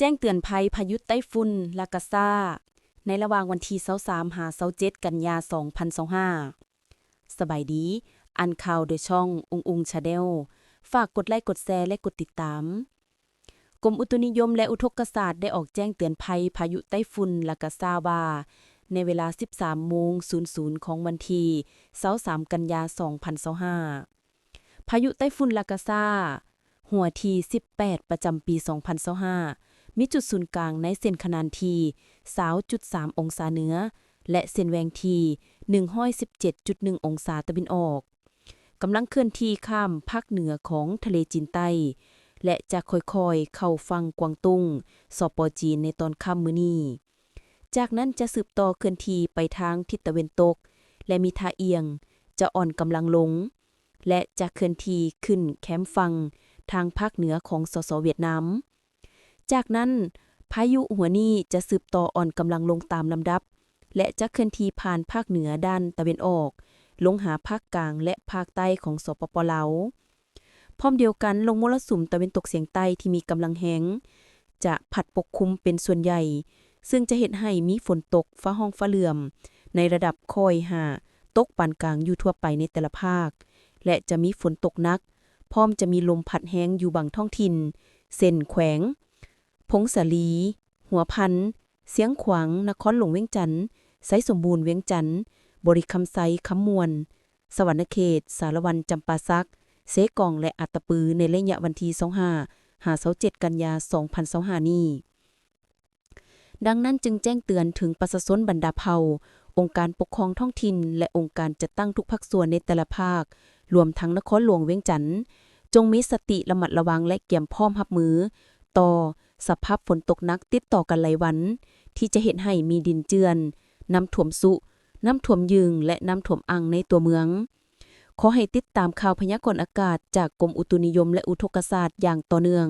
จ้งเตือนภัยพายุไต้ฝุ่นลากาซาในระหว่างวันที่23หา27กันยา2025สบายดีอ่านข่าวโดยช่องอุงชาแนลฝากกดไลค์กดแชร์และกดติดตามกรมอุตุนิยมและอุทกศาสตร์ได้ออกแจ้งเตือนภัยพายุไต้ฝุ่นลากาซาว่าในเวลา 13:00 ของวันที่23กันยา2025พายุไต้ฝุ่นลากาซาหัวที่18ประจำปี2025มีจุดศูนย์กลางในเส้นขนานที่ 20.3 องศาเหนือและเส้นแหวงที่ 117.1 องศาตะวันออกกำลังเคลื่อนที่ข้ามภาคเหนือของทะเลจีนใต้และจะค่อยๆเข้าฝั่งกวางตุ้งสป.จีนในตอนค่ำมื้อนี้จากนั้นจะสืบต่อเคลื่อนที่ไปทางทิศตะวันตกและมีท่าเอียงจะอ่อนกำลังลงและจะเคลื่อนที่ขึ้นแคมฝั่งทางภาคเหนือของสสเวียดนามจากนั้นพายุหัวนี้จะสืบต่ออ่อนกำลังลงตามลำดับและจะเคลื่อนที่ผ่านภาคเหนือด้านตะวันออกลงหาภาคกลางและภาคใต้ของสปป.ลาวพร้อมเดียวกันลมมรสุมตะวันตกเฉียงใต้ที่มีกำลังแรงจะพัดปกคลุมเป็นส่วนใหญ่ซึ่งจะเฮ็ดให้มีฝนตกฟ้าร้องฟ้าเหลื่อมในระดับค่อยหาตกปานกลางอยู่ทั่วไปในแต่ละภาคและจะมีฝนตกหนักพร้อมจะมีลมพัดแรงอยู่บางท้องถิ่นเส้นแขวงพงสาลี หัวพันธุ์เสียงขวางนครหลวงเวียงจันทน์ไสสมบูรณ์เวียงจันทน์บริคำไซคำมวลสวรรณเขตสารวันจำปาสักเสกองและอัตตปือในระยะวันที่25-27กันยา2025นี้ดังนั้นจึงแจ้งเตือนถึงประชาชนบรรดาเผ่าองค์การปกครองท้องถิ่นและองค์การจัดตั้งทุกภาคส่วนในแต่ละภาครวมทั้งนครหลวงเวียงจันทน์จงมีสติระมัดระวังและเตรียมพร้อมรับมือต่อสภาพฝนตกหนักติดต่อกันหลายวันที่จะเฮ็ดให้มีดินเจือนน้ำท่วมสุน้ำท่วมยึงและน้ำท่วมอังในตัวเมืองขอให้ติดตามข่าวพยากรณ์อากาศจากกรมอุตุนิยมและอุทกศาสตร์อย่างต่อเนื่อง